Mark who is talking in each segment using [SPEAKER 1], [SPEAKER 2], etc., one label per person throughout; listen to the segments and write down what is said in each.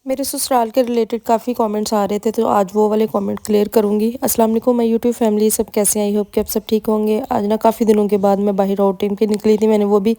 [SPEAKER 1] میرے سسرال کے ریلیٹڈ کافی کامنٹس آ رہے تھے، تو آج وہ والے کامنٹ کلیئر کروں گی۔ السلام علیکم، میں یوٹیوب فیملی سب کیسے آئی ہوپ کہ آپ سب ٹھیک ہوں گے۔ آج نا کافی دنوں کے بعد میں باہر آؤٹ ٹیم کے نکلی تھی، میں نے وہ بھی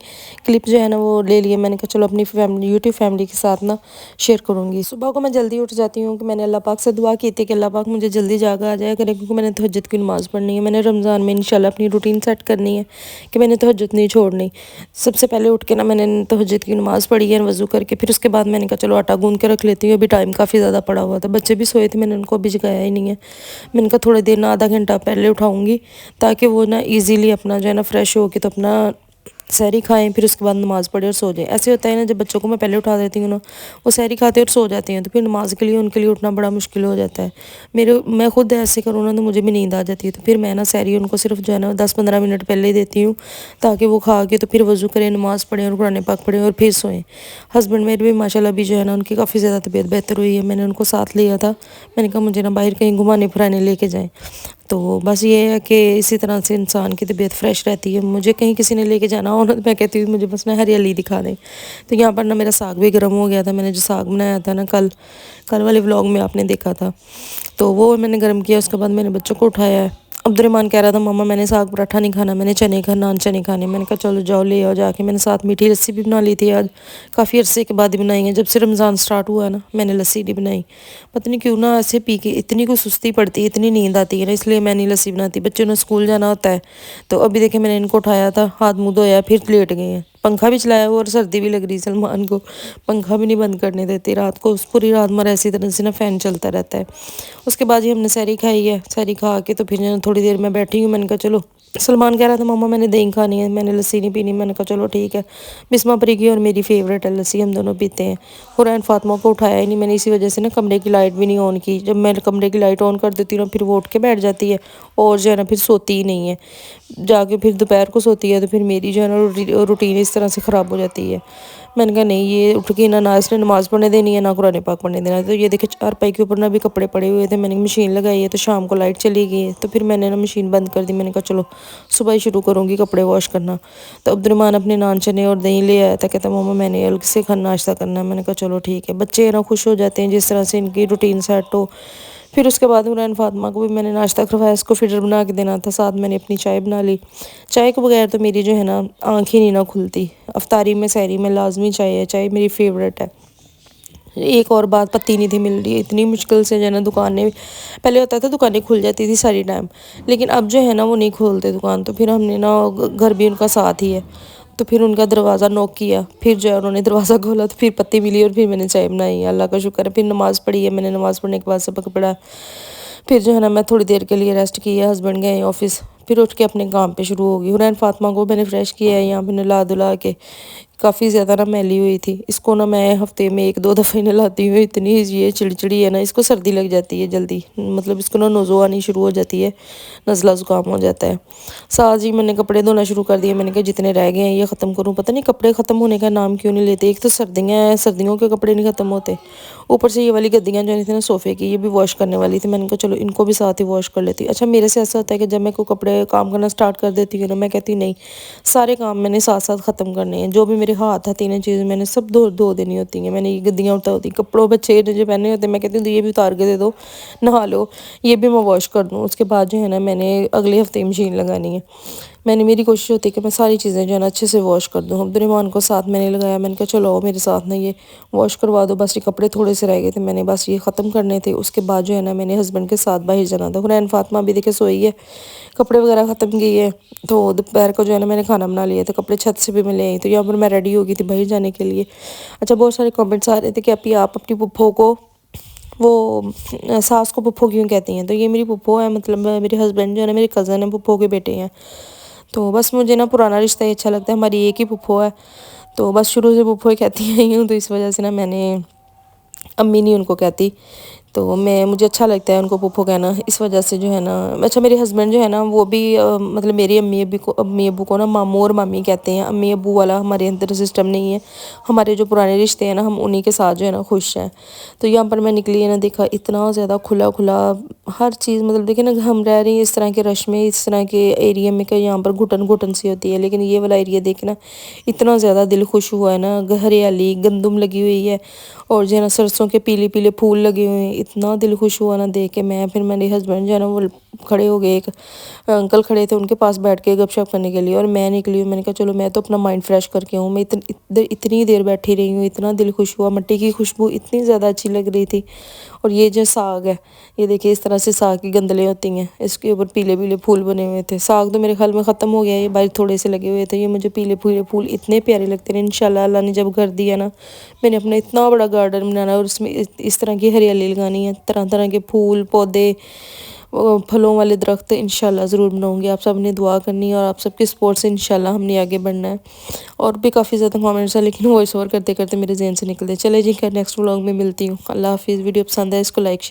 [SPEAKER 1] کلپ جو ہے نا وہ لے لیے۔ میں نے کہا چلو اپنی یوٹیوب فیملی کے ساتھ نا شیئر کروں گی۔ صبح کو میں جلدی اٹھ جاتی ہوں کہ میں نے اللہ پاک سے دعا کی تھی کہ اللہ پاک مجھے جلدی جاگا آ جائے کرے، کیونکہ میں نے تہجد کی نماز پڑھنی ہے۔ میں نے رمضان میں انشاءاللہ اپنی روٹین سیٹ کرنی ہے کہ میں نے تہجد نہیں چھوڑنی۔ سب سے پہلے اٹھ کے نا میں نے تہجد کی نماز پڑھی ہے وضو کر کے، پھر اس کے بعد میں نے کہا چلو آٹا گوندھ کے رکھ لیتی ہوں، ابھی ٹائم کافی زیادہ پڑا ہوا تھا، بچے بھی سوئے تھے، میں نے ان کو ابھی جگایا ہی نہیں ہے۔ میں نے کہا تھوڑی دیر نا آدھا گھنٹہ پہلے اٹھاؤں گی تاکہ وہ نا ایزیلی اپنا جو ہے نا فریش ہو کے تو اپنا سحری کھائیں، پھر اس کے بعد نماز پڑھیں اور سو جائیں۔ ایسے ہوتا ہے نا جب بچوں کو میں پہلے اٹھا دیتی ہوں نا، وہ سحری کھاتے اور سو جاتے ہیں، تو پھر نماز کے لیے ان کے لیے اٹھنا بڑا مشکل ہو جاتا ہے۔ میں خود ایسے کروں نا تو مجھے بھی نیند آ جاتی ہے، تو پھر میں نا سحری ان کو صرف جو ہے نا 10-15 منٹ پہلے ہی دیتی ہوں تاکہ وہ کھا کے تو پھر وضو کریں، نماز پڑھیں اور قرآن پاک پڑھیں اور پھر سوئیں۔ ہسبینڈ میرے بھی ماشاءاللہ بھی جو ہے نا ان کی کافی زیادہ طبیعت بہتر ہوئی ہے، میں نے ان کو ساتھ لیا تھا، میں نے کہا مجھے نا باہر کہیں گھمانے پھرانے لے کے جائیں۔ تو بس یہ ہے کہ اسی طرح سے انسان کی طبیعت فریش رہتی ہے۔ مجھے کہیں کسی نے لے کے جانا ہو نا تو میں کہتی ہوں مجھے بس نا ہریالی دکھا دیں۔ تو یہاں پر نا میرا ساگ بھی گرم ہو گیا تھا، میں نے جو ساگ بنایا تھا نا کل والے ولاگ میں آپ نے دیکھا تھا، تو وہ میں نے گرم کیا۔ اس کے بعد میں نے بچوں کو اٹھایا ہے۔ عبد الرحمن کہہ رہا تھا ماما میں نے ساگ پراٹھا نہیں کھانا، میں نے چنے نان چنے کھانے۔ میں نے کہا چلو جاؤ لے آؤ جا کے۔ میں نے ساتھ میٹھی لسی بھی بنا لی تھی، آج کافی عرصے کے بعد ہی بنائی ہے، جب سے رمضان سٹارٹ ہوا ہے نا میں نے لسی نہیں بنائی۔ پتہ نہیں کیوں نا ایسے پی کے اتنی کوئی سستی پڑتی ہے، اتنی نیند آتی ہے نا، اس لیے میں نہیں لسی بناتی۔ بچوں نے اسکول جانا ہوتا ہے، تو ابھی دیکھیں میں نے ان کو اٹھایا تھا، ہاتھ منہ دھویا، پھر لیٹ گئے ہیں۔ پنکھا بھی چلایا ہوا اور سردی بھی لگ رہی سلمان کو، پنکھا بھی نہیں بند کرنے دیتے رات کو، پوری رات ہمارا ایسی طرح سے نا فین چلتا رہتا ہے۔ اس کے بعد ہی ہم نے سحری کھائی ہے، سحری کھا کے تو پھر تھوڑی دیر میں بیٹھی ہوں۔ میں نے کہا چلو، سلمان کہہ رہا تھا ماما میں نے دہی کھانی ہے، میں نے لسی نہیں پینی۔ میں نے کہا چلو ٹھیک ہے، بسمہ پری کی اور میری فیوریٹ ہے لسی، ہم دونوں پیتے ہیں۔ قرآن فاطمہ کو اٹھایا ہی نہیں میں نے، اسی وجہ سے نا کمرے کی لائٹ بھی نہیں آن کی۔ جب میں کمرے کی لائٹ آن کر دیتی ہوں نا پھر وہ اٹھ کے بیٹھ جاتی ہے اور جو ہے نا پھر سوتی ہی نہیں ہے، جا کے پھر دوپہر کو سوتی ہے، تو پھر میری جو ہے نا روٹین اس طرح سے خراب ہو جاتی ہے۔ میں نے کہا نہیں، یہ اٹھ کے نہ اس نے نماز پڑھنے دینی ہے نہ قرآن پاک پڑھنے دینا ہے۔ تو یہ دیکھیں چارپائی کے اوپر نا بھی کپڑے پڑے ہوئے تھے، میں نے مشین لگائی ہے، تو شام کو لائٹ چلی گئی ہے تو پھر میں نے نا مشین بند کر دی۔ میں نے کہا چلو صبح ہی شروع کروں گی کپڑے واش کرنا۔ تو عبد الرحمن اپنے نان چنے اور دہی لے آیا تھا، کہتا ماما میں نے الگ سے ناشتہ کرنا ہے۔ میں نے کہا چلو ٹھیک ہے، بچے نا خوش ہو جاتے ہیں جس طرح سے ان کی روٹین سیٹ ہو۔ پھر اس کے بعد قرآن فاطمہ کو بھی میں نے ناشتہ کروایا، اس کو فٹر بنا کے دینا تھا، ساتھ میں نے اپنی چائے بنا لی۔ چائے کے بغیر تو میری جو ہے نا آنکھ ہی نہیں نہ کھلتی، افطاری میں سحری میں لازمی چائے ہے، چائے میری فیوریٹ ہے۔ ایک اور بات پتی نہیں تھی مل رہی، اتنی مشکل سے جو ہے نا دکانیں، پہلے ہوتا تھا دکانیں کھل جاتی تھی ساری ٹائم، لیکن اب جو ہے نا وہ نہیں کھولتے دکان، تو پھر ہم نے نا گھر بھی ان کا ساتھ ہی ہے، تو پھر ان کا دروازہ نوک کیا، پھر جو ہے انہوں نے دروازہ کھولا تو پھر پتی ملی اور پھر میں نے چائے بنائی ہے، اللہ کا شکر ہے۔ پھر نماز پڑھی ہے میں نے، نماز پڑھنے کے بعد سبق پڑھا، پھر جو ہے نا میں تھوڑی دیر کے لیے ریسٹ کی ہے، ہسبینڈ گئے آفس، پھر اٹھ کے اپنے کام پہ شروع ہوگی۔ قرآن فاطمہ کو میں نے فریش کیا ہے، یہاں پہ نلا دلا کے، کافی زیادہ نا میلی ہوئی تھی، اس کو نا میں ہفتے میں 1-2 دفعہ ہی نلاتی ہوں، اتنی یہ چڑچڑی ہے نا، اس کو سردی لگ جاتی ہے جلدی، مطلب اس کو نا نوزو آنی شروع ہو جاتی ہے، نزلہ زکام ہو جاتا ہے۔ ساتھ ہی میں نے کپڑے دھونا شروع کر دیے، میں نے کہا جتنے رہ گئے ہیں یہ ختم کروں، پتہ نہیں کپڑے ختم ہونے کا نام کیوں نہیں لیتے، ایک تو سردیاں ہیں، سردیوں کے کپڑے نہیں ختم ہوتے، اوپر سے یہ والی گدیاں جو تھیں نا صوفے کی، یہ بھی واش کرنے والی تھی، میں نے کہا چلو ان کو بھی ساتھ ہی واش کر لیتی۔ اچھا میرے سے ایسا ہوتا ہے کہ جب میں کوئی کپڑے کام کرنا سٹارٹ کر دیتی ہوں نا، میں کہتی نہیں سارے کام میں نے ساتھ ساتھ ختم کرنے ہیں، جو بھی میرے ہاتھ آتی ہیں چیزیں میں نے سب دھو دینی ہوتی ہیں، میں نے یہ گدیاں اٹھا ہوتی ہیں، کپڑوں بچے جو پہنے ہوتے ہیں میں کہتی ہوں یہ بھی اتار کے دے دو، نہا لو، یہ بھی میں واش کر دوں، اس کے بعد جو ہے نا میں نے اگلے ہفتے مشین لگانی ہے۔ میری کوشش ہوتی ہے کہ میں ساری چیزیں جو ہے نا اچھے سے واش کر دوں۔ عبد الرحمن کو ساتھ میں نے لگایا، میں نے کہا چلو میرے ساتھ نا یہ واش کروا دو، بس یہ کپڑے تھوڑے سے رہ گئے تھے، میں نے بس یہ ختم کرنے تھے۔ اس کے بعد جو ہے نا میں نے ہسبینڈ کے ساتھ باہر جانا تھا، قرآن فاطمہ بھی دیکھے سوئی ہے، کپڑے وغیرہ ختم کیے ہے، تو دوپہر کو جو ہے نا میں نے کھانا بنا لیا تھا، کپڑے چھت سے بھی میں لے آئی، تو یہاں پر میں ریڈی ہو گئی تھی باہر جانے کے لیے۔ اچھا بہت سارے کمنٹس آ رہے تھے کہ آپ اپنی پھپھو کو وہ ساس کو پھپھو کیوں کہتی ہیں، تو یہ میری پھپھو ہے، مطلب میرے ہسبینڈ جو ہے نا میری کزن ہے، پھپھو کے بیٹے ہیں، تو بس مجھے نا پرانا رشتہ ہی اچھا لگتا ہے، ہماری ایک ہی پھپھو ہے، تو بس شروع سے پھپھو ہی کہتی آئی ہوں، تو اس وجہ سے نا میں نے امی نہیں ان کو کہتی، تو مجھے اچھا لگتا ہے ان کو پھپھو کہنا، اس وجہ سے جو ہے نا اچھا میرے ہسبینڈ جو ہے نا وہ بھی مطلب میری امی ابو کو نا ماموں اور مامی کہتے ہیں، امی ابو والا ہمارے اندر سسٹم نہیں ہے، ہمارے جو پرانے رشتے ہیں نا ہم انہی کے ساتھ جو ہے نا خوش ہیں۔ تو یہاں پر میں نکلی ہے نا دیکھا اتنا زیادہ کھلا کھلا ہر چیز، مطلب دیکھیں نا ہم رہ رہی ہیں اس طرح کے رش میں، اس طرح کے ایریا میں کہ یہاں پر گھٹن گھٹن سی ہوتی ہے، لیکن یہ والا ایریا دیکھنا اتنا زیادہ دل خوش ہوا ہے نا، ہریالی گندم لگی ہوئی ہے اور جو ہے نا سرسوں کے پیلے پیلے پھول لگے ہوئے ہیں، اتنا دل خوش ہوا نا دیکھ کے۔ پھر میرے ہسبینڈ جو ہے نا وہ کھڑے ہو گئے، ایک انکل کھڑے تھے ان کے پاس بیٹھ کے گپ شپ کرنے کے لیے، اور میں نکلی ہوں، میں نے کہا چلو میں تو اپنا مائنڈ فریش کر کے ہوں، میں اتنی دیر بیٹھی رہی ہوں، اتنا دل خوش ہوا، مٹی کی خوشبو اتنی زیادہ اچھی لگ رہی تھی۔ اور یہ جو ساگ ہے یہ دیکھیں اس طرح سے ساگ کی گندلیں ہوتی ہیں، اس کے اوپر پیلے پیلے پھول بنے ہوئے تھے، ساگ تو میرے خیال میں ختم ہو گیا ہے، یہ باہر تھوڑے سے لگے ہوئے تھے، یہ مجھے پیلے پیلے پھول اتنے پیارے لگتے ہیں۔ انشاءاللہ اللہ نے جب گھر دیا نا میں نے اپنا اتنا بڑا گارڈن بنانا ہے اور اس میں اس طرح کی ہریالی لگانی ہے، طرح طرح کے پھول پودے پھلوں والے درخت انشاءاللہ ضرور بناؤں گی۔ آپ سب نے دعا کرنی ہے اور آپ سب کے سپورٹ سے انشاءاللہ ہم نے آگے بڑھنا ہے۔ اور بھی کافی زیادہ کامنٹس ہیں لیکن وائس اوور کرتے کرتے میرے ذہن سے نکل دے، چلے جی خیر نیکسٹ ولاگ میں ملتی ہوں۔ اللہ حافظ۔ ویڈیو پسند ہے اس کو لائک